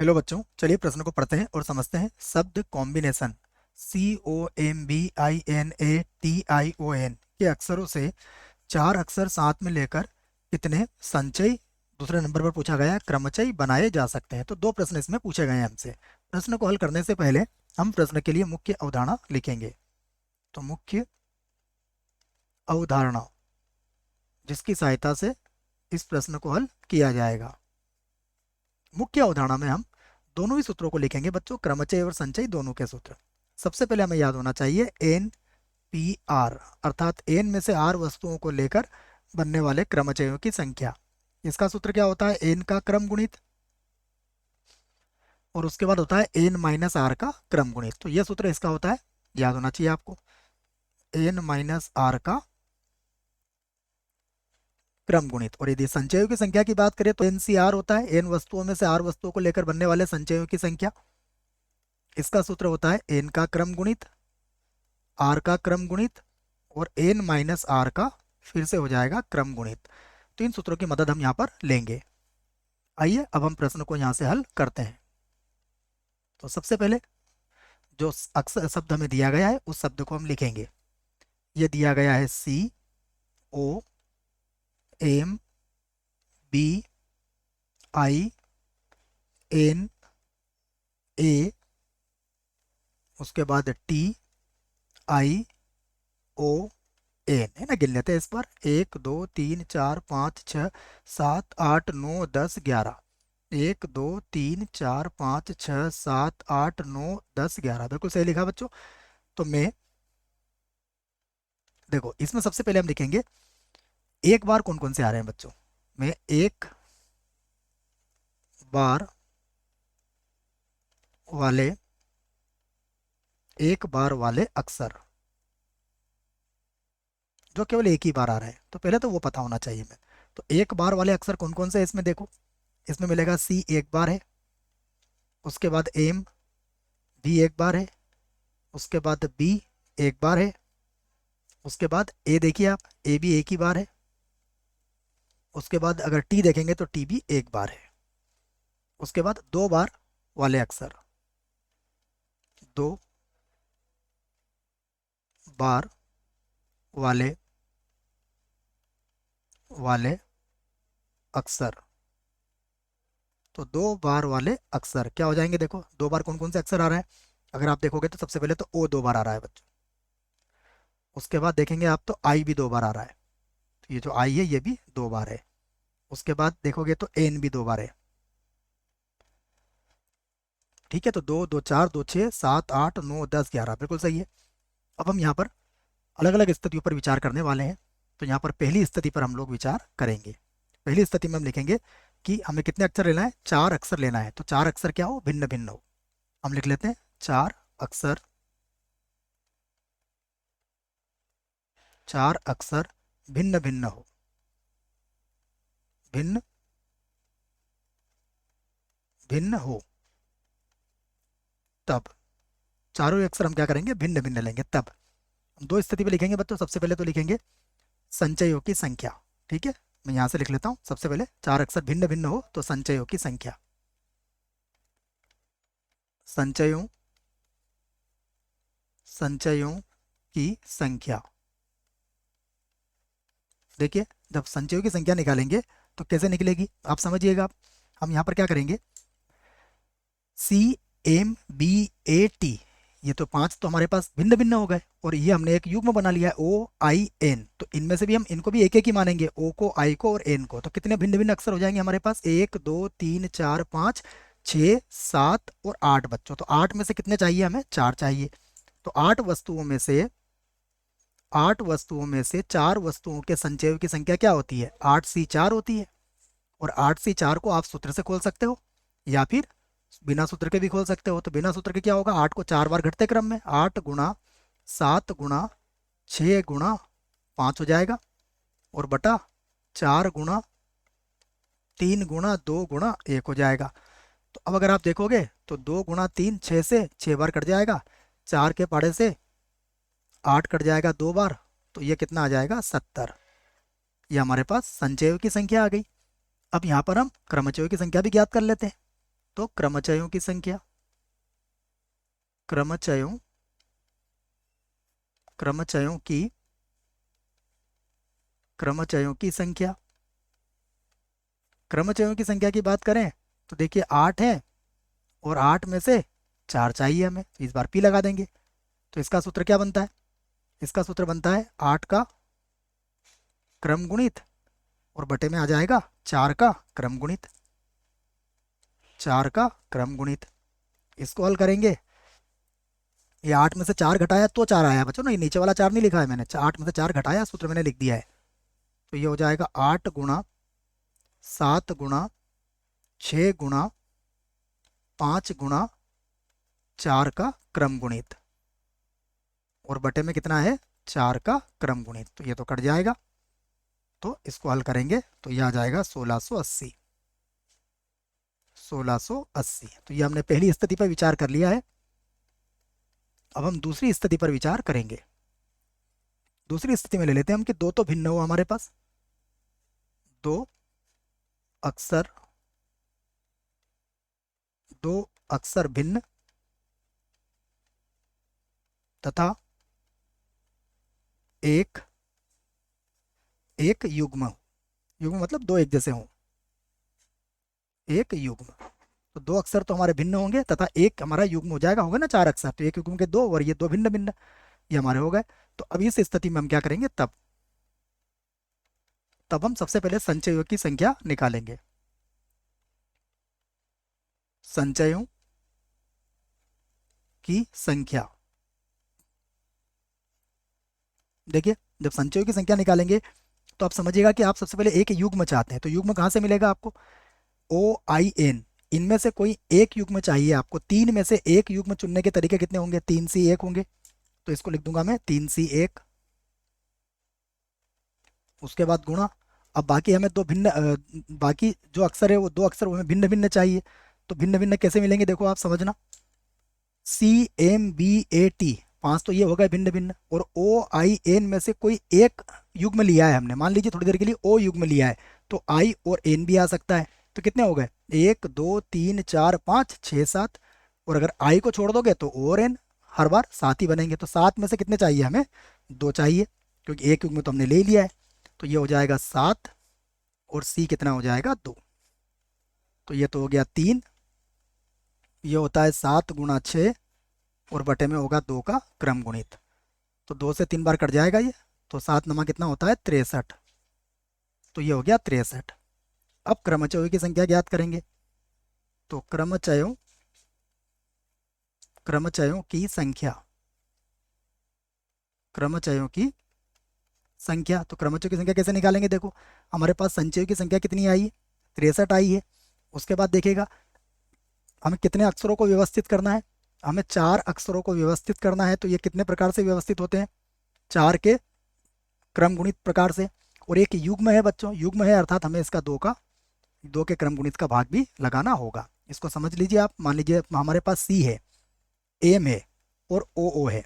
Hello बच्चों, चलिए प्रश्न को पढ़ते हैं और समझते हैं। शब्द कॉम्बिनेशन COMBINATION के अक्षरों से चार अक्षर साथ में लेकर कितने संचयी, दूसरे नंबर पर पूछा गया है, क्रमचयी बनाए जा सकते हैं। तो दो प्रश्न इसमें पूछे गए हैं हमसे। प्रश्न को हल करने से पहले हम प्रश्न के लिए मुख्य अवधारणा लिखेंगे। तो मुख्य अवधारणा जिसकी सहायता से इस प्रश्न को हल किया जाएगा। मुख्य अवधारणा में हम दोनों ही सूत्रों को लिखेंगे बच्चों, क्रमचय और संचयी दोनों के सूत्र। सबसे पहले हमें याद होना चाहिए NPR, अर्थात n में से r वस्तुओं को लेकर बनने वाले क्रमचयों की संख्या। इसका सूत्र क्या होता है? n का क्रम गुणित, और उसके बाद होता है n माइनस r का क्रम गुणित। तो यह सूत्र इसका होता है, याद होना चाहिए आपको, n माइनस r का क्रम गुणित। और यदि संचयों की संख्या की बात करें तो NCR होता है, n वस्तुओं में से r वस्तुओं को लेकर बनने वाले संचयों की संख्या। इसका सूत्र होता है n का क्रम गुणित, r का क्रम गुणित और n माइनस r का फिर से हो जाएगा क्रम गुणित। तो इन सूत्रों की मदद हम यहाँ पर लेंगे। आइए अब हम प्रश्न को यहाँ से हल करते हैं। तो सबसे पहले जो अक्षर शब्द हमें दिया गया है उस शब्द को हम लिखेंगे। ये दिया गया है COMBINA, उसके बाद TION, है ना। गिन लेते हैं इस पर, 1 2 3 4 5 6 7 8 9 10 11। 1 2 3 4 5 6 7 8 9 10 11, बिल्कुल सही लिखा बच्चों। तो मैं देखो इसमें सबसे पहले हम लिखेंगे एक बार कौन कौन से आ रहे हैं बच्चों। मैं एक बार वाले, एक बार वाले अक्षर जो केवल एक ही बार आ रहे हैं, तो पहले तो वो पता होना चाहिए मैं। तो एक बार वाले अक्षर कौन कौन से हैं इसमें देखो। इसमें मिलेगा C एक बार है, उसके बाद M भी एक बार है, उसके बाद B एक बार है, उसके बाद A देखिए आप, A भी एक ही बार है, उसके बाद अगर T देखेंगे तो T भी एक बार है। उसके बाद दो बार वाले अक्षर, दो बार वाले वाले अक्षर। तो दो बार वाले अक्षर क्या हो जाएंगे? देखो दो बार कौन कौन से अक्षर आ रहे हैं। अगर आप देखोगे तो सबसे पहले तो O दो बार आ रहा है बच्चों। उसके बाद देखेंगे आप तो I भी दो बार आ रहा है, तो ये जो I है ये भी दो बार है। उसके बाद देखोगे तो N भी दो बार है। ठीक है, तो दो दो चार, दो छः, सात आठ नौ दस ग्यारह, बिल्कुल सही है। अब हम यहाँ पर अलग अलग स्थितियों पर विचार करने वाले हैं। तो यहाँ पर पहली स्थिति पर हम लोग विचार करेंगे। पहली स्थिति में हम लिखेंगे कि हमें कितने अक्षर लेना है? चार अक्षर लेना है। तो चार अक्षर क्या हो? भिन्न भिन्न हो। हम लिख लेते हैं चार अक्षर, चार अक्षर भिन्न भिन्न हो, भिन्न भिन्न हो। तब चारों ही अक्षर हम क्या करेंगे? भिन्न भिन्न लेंगे। तब हम दो स्थिति पे लिखेंगे बच्चों। सबसे पहले तो लिखेंगे संचयों की संख्या। ठीक है, मैं यहाँ से लिख लेता हूँ। सबसे पहले चार अक्षर भिन्न भिन्न हो तो संचयों की संख्या, संचयों संचयों की संख्या। देखिए जब संचयों की संख्या निकालेंगे तो कैसे निकलेगी आप समझिएगा। हम यहाँ पर क्या करेंगे? CMBAT, ये तो पांच तो हमारे पास भिन्न भिन्न हो गए, और ये हमने एक युग्म बना लिया है OIN। तो इनमें से भी हम इनको भी एक एक ही मानेंगे, O को, I को और N को। तो कितने भिन्न भिन्न अक्षर हो जाएंगे हमारे पास? 1 2 3 4 5 6 7 और 8 बच्चों। तो 8 में से कितने चाहिए हमें? 4 चाहिए। तो 8 वस्तुओं में से चार वस्तुओं के संचयों की संख्या क्या होती है? 8C4 होती है। और 8C4 को आप सूत्र से खोल सकते हो या फिर बिना सूत्र के भी खोल सकते हो। तो बिना सूत्र के क्या होगा? 8 को चार बार घटते क्रम में 8 गुणा 7 गुणा 6 गुणा 5 हो जाएगा, और बटा 4 गुणा 3 गुणा 2 गुणा 1 हो जाएगा। तो अब अगर आप देखोगे तो 2 गुणा 3 6 से 6 बार कट जाएगा, 4 के पाड़े से 8 कट जाएगा 2 बार, तो ये कितना आ जाएगा? 70। ये हमारे पास संचयों की संख्या आ गई। अब यहाँ पर हम क्रमचयों की संख्या भी ज्ञात कर लेते हैं। तो क्रमचयों की संख्या, क्रमचयों क्रमचयों की क्रमचयों की संख्या। क्रमचयों की संख्या की बात करें तो देखिए 8 है और 8 में से 4 चाहिए हमें, तो इस बार पी लगा देंगे। तो इसका सूत्र क्या बनता है? इसका सूत्र बनता है 8 का क्रम गुणित और बटे में आ जाएगा 4 का क्रम गुणित, 4 का क्रम गुणित। इसको हल करेंगे, ये 8 में से 4 घटाया तो 4 आया बच्चों ना, ये नीचे वाला 4 नहीं लिखा है मैंने, 8 में से 4 घटाया, सूत्र मैंने लिख दिया है। तो ये हो जाएगा 8 गुणा 7 गुणा 6 गुणा 5 गुणा 4 का क्रम गुणित और बटे में कितना है 4 का क्रम गुणित। तो ये तो कट जाएगा, तो इसको हल करेंगे तो ये आ जाएगा 1680, 1680। तो ये हमने पहली स्थिति पर विचार कर लिया है। अब हम दूसरी स्थिति पर विचार करेंगे। दूसरी स्थिति में ले लेते हैं हम कि दो तो भिन्न हो हमारे पास, दो अक्षर, दो अक्षर भिन्न तथा एक एक युग्म, युग्म मतलब दो एक जैसे हों, एक युग्म। तो दो अक्षर तो हमारे भिन्न होंगे तथा एक हमारा युग्म हो जाएगा, होगा ना 4 अक्षर, तो एक युग्म के दो और ये दो भिन्न भिन्न, ये हमारे हो गए। तो अब इस स्थिति में हम क्या करेंगे, तब तब हम सबसे पहले संचयों की संख्या निकालेंगे। संचयों की संख्या, देखिए जब संचयों की संख्या निकालेंगे तो आप समझिएगा कि आप सबसे पहले एक युग्म चाहते हैं। तो युग्म कहाँ से मिलेगा आपको? ओ आई एन, इनमें से कोई एक युग्म चाहिए आपको। तीन में से एक युग्म चुनने के तरीके कितने होंगे? 3C1 होंगे, तो इसको लिख दूंगा मैं 3C1। उसके बाद गुणा। अब बाकी हमें दो भिन्न बाकी जो अक्षर है वो दो अक्षर हमें भिन्न भिन्न चाहिए। तो भिन्न भिन्न कैसे मिलेंगे, देखो आप समझना। CMBAT, 5 तो ये हो गए भिन्न भिन्न, और OIN में से कोई एक युग्म लिया है हमने, मान लीजिए थोड़ी देर के लिए O युग्म लिया है, तो I और N भी आ सकता है। तो कितने हो गए? 1 2 3 4 5 6 7, और अगर I को छोड़ दोगे तो O और N हर बार 7 ही बनेंगे। तो 7 में से कितने चाहिए हमें? 2 चाहिए, क्योंकि एक युग्म तो हमने ले ही लिया है। तो ये हो जाएगा 7 और C कितना हो जाएगा? 2। तो ये तो हो गया 3, ये होता है 7 गुणा 6 और बटे में होगा 2 का क्रम गुणित। तो 2 से 3 बार कट जाएगा ये, तो 7 नमा कितना होता है? 63। तो ये हो गया 63। अब क्रमचयों की संख्या ज्ञात करेंगे। तो क्रमचयों की संख्या, क्रमचयों की संख्या, तो क्रमचयों की संख्या कैसे निकालेंगे? देखो हमारे पास संचयों की संख्या कितनी आई है? 63 आई है। उसके बाद देखिएगा हमें कितने अक्षरों को व्यवस्थित करना है? हमें 4 अक्षरों को व्यवस्थित करना है। तो ये कितने प्रकार से व्यवस्थित होते हैं? 4 के क्रम गुणित प्रकार से। और एक युग्म है बच्चों, युग्म है अर्थात हमें इसका 2 के क्रम गुणित का भाग भी लगाना होगा। इसको समझ लीजिए आप। मान लीजिए हमारे पास सी है, एम है और ओ है।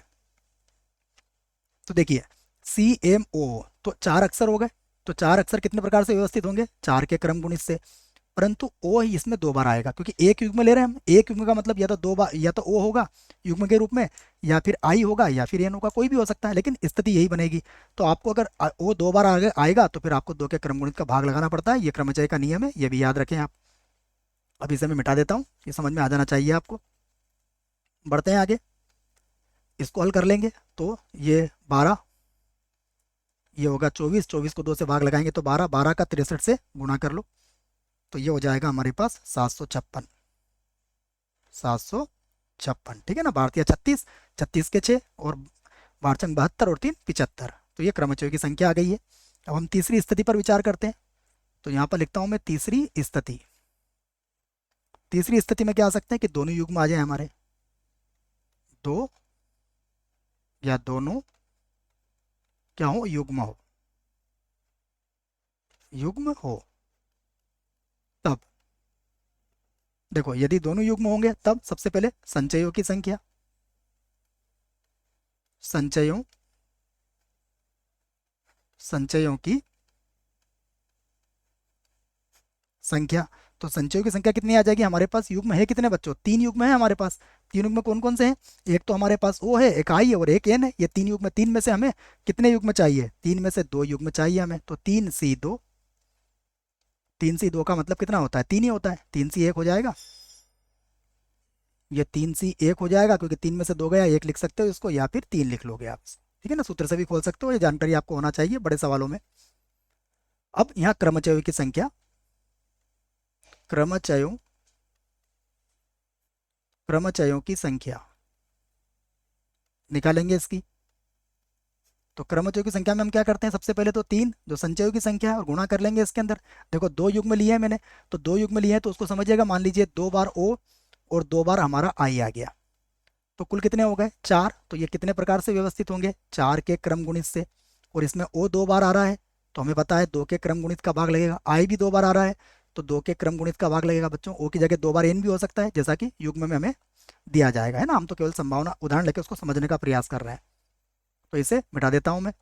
तो देखिए CMO, तो 4 अक्षर हो गए। तो 4 अक्षर कितने प्रकार से व्यवस्थित होंगे? 4 के क्रम गुणित से। परंतु ओ ही इसमें 2 बार आएगा, क्योंकि एक युग्म ले रहे हैं हम। एक युग्म का मतलब या तो 2 बार, या तो ओ होगा युग्म के रूप में, या फिर आई होगा, या फिर एन होगा, कोई भी हो सकता है, लेकिन स्थिति यही बनेगी। तो आपको अगर ओ 2 बार आएगा तो फिर आपको 2 के क्रम गुणित का भाग लगाना पड़ता है। ये क्रमचय का नियम है, ये भी याद रखें आप। अब इसे मैं मिटा देता हूँ, ये समझ में आ जाना चाहिए आपको। बढ़ते हैं आगे, इसको हल कर लेंगे। तो ये 12, ये होगा 24, 24 को 2 से भाग लगाएंगे तो 12, 12 का 63 से गुणा कर लो, तो ये हो जाएगा हमारे पास 756, 756। ठीक है ना। भारतीय 36, 36 के 6 और बारचंग 72 और 3 75। तो ये क्रमचयों की संख्या आ गई है। अब हम तीसरी स्थिति पर विचार करते हैं। तो यहाँ पर लिखता हूँ मैं तीसरी स्थिति। तीसरी स्थिति में क्या आ सकते हैं कि दोनों युग्म आ जाए हमारे, दो या दोनों क्या हो? युग्म हो, युग्म हो। तब देखो यदि दोनों युग्म होंगे तब सबसे पहले संचयों की संख्या, संचयों संचयों की संख्या। तो संचयों की संख्या कितनी आ जाएगी? हमारे पास युग्म है कितने बच्चों? 3 युग्म है हमारे पास। 3 युग्म कौन कौन से हैं? एक तो हमारे पास O है, एक I है और एक N है। ये 3 युग्म, 3 में से हमें कितने युग्म चाहिए? 3 में से 2 युग्म चाहिए हमें। तो 3C2, 3C2 का मतलब कितना होता है? 3 ही होता है। 3C1 हो जाएगा, ये 3C1 हो जाएगा, क्योंकि 3 में से 2 गया, 1 लिख सकते हो इसको, या फिर 3 लिख लोगे आप। ठीक है ना, सूत्र से भी खोल सकते हो, ये जानकारी आपको होना चाहिए बड़े सवालों में। अब यहाँ क्रमचयों की संख्या, क्रमचयों क्रमचयों की संख्या निकालेंगे इसकी। तो क्रमचयों की संख्या में हम क्या करते हैं? सबसे पहले तो 3 जो संचयों की संख्या है और गुणा कर लेंगे इसके अंदर। देखो 2 युग्म लिए हैं मैंने, तो 2 युग्म लिए हैं तो उसको समझिएगा, मान लीजिए 2 बार O और 2 बार हमारा I आ गया, तो कुल कितने हो गए? 4। तो ये कितने प्रकार से व्यवस्थित होंगे? 4 के क्रम गुणित से। और इसमें O 2 बार आ रहा है, तो हमें पता है 2 के क्रम गुणित का भाग लगेगा। I भी 2 बार आ रहा है, तो 2 के क्रम गुणित का भाग लगेगा बच्चों। O की जगह 2 बार N भी हो सकता है, जैसा कि युग्म में हमें दिया जाएगा, है ना। हम तो केवल संभावना उदाहरण लेकर उसको समझने का प्रयास कर रहे हैं। तो इसे मिटा देता हूं मैं।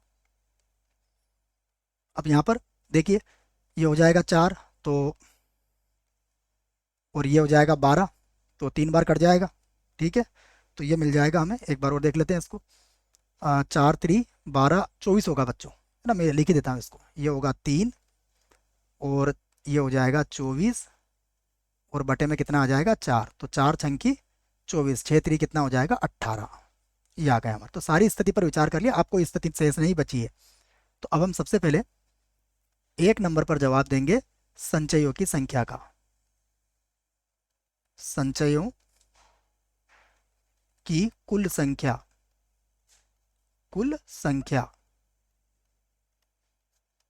अब यहाँ पर देखिए, ये हो जाएगा 4, तो और ये हो जाएगा 12, तो 3 बार कट जाएगा। ठीक है, तो ये मिल जाएगा हमें। एक बार और देख लेते हैं इसको। 4×3 = 12, 24 होगा बच्चों, है ना। मैं लिख ही देता हूँ इसको। ये होगा 3 और ये हो जाएगा 24 और बटे में कितना आ जाएगा? 4। तो 4×24, 6×3 कितना हो जाएगा? 18। ये आ गया हमारा। तो सारी स्थिति पर विचार कर लिया, आपको स्थिति शेष नहीं बची है। तो अब हम सबसे पहले 1 नंबर पर जवाब देंगे संचयों की संख्या का। संचयों की कुल संख्या, कुल संख्या।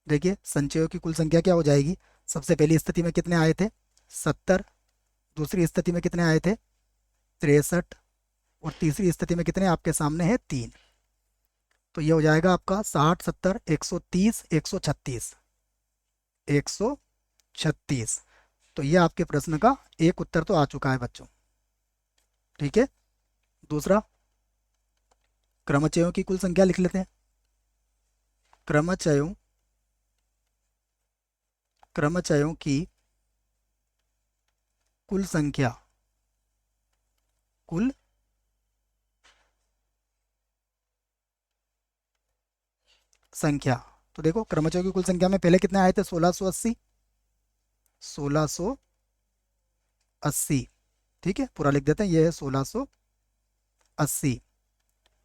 देखिए संचयों की कुल संख्या क्या हो जाएगी? सबसे पहली स्थिति में कितने आए थे? 70। दूसरी स्थिति में कितने आए थे? 63। और तीसरी स्थिति में कितने आपके सामने हैं? 3। तो ये हो जाएगा आपका 60, 70, 130, 136, 136। तो ये आपके प्रश्न का एक उत्तर तो आ चुका है बच्चों। ठीक है, दूसरा क्रमचयों की कुल संख्या लिख लेते हैं। क्रमचयों क्रमचयों की कुल संख्या, कुल संख्या। तो देखो क्रमचयों की कुल संख्या में पहले कितने आए थे? 1680, 1680। ठीक है, पूरा लिख देते हैं, ये है 1680।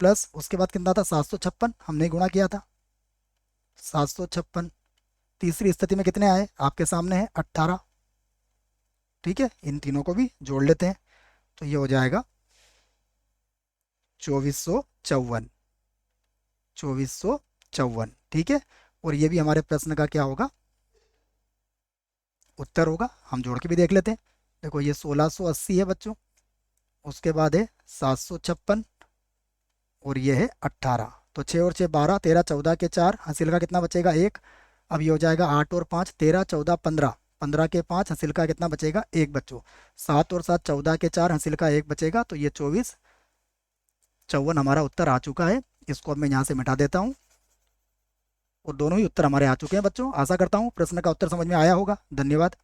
प्लस उसके बाद कितना था? 756, हमने गुणा किया था, 756। तीसरी स्थिति में कितने आए? आपके सामने है 18। ठीक है, इन तीनों को भी जोड़ लेते हैं, तो ये हो जाएगा 2454, 2454। ठीक है, और ये भी हमारे प्रश्न का क्या होगा? उत्तर होगा। हम जोड़ के भी देख लेते हैं। देखो ये 1680 है बच्चों, उसके बाद है 756 और ये है 18। तो 6 और 6 12, 13 14 के 4, हासिल का कितना बचेगा? 1। अब ये हो जाएगा 8 और 5 13 14 15, 15 के 5, हासिल का कितना बचेगा? 1 बच्चों। 7 और 7 14 के 4, हासिल का 1 बचेगा, तो ये 2454 हमारा उत्तर आ चुका है। इसको अब मैं यहाँ से मिटा देता हूँ और दोनों ही उत्तर हमारे आ चुके हैं बच्चों। आशा करता हूँ प्रश्न का उत्तर समझ में आया होगा। धन्यवाद।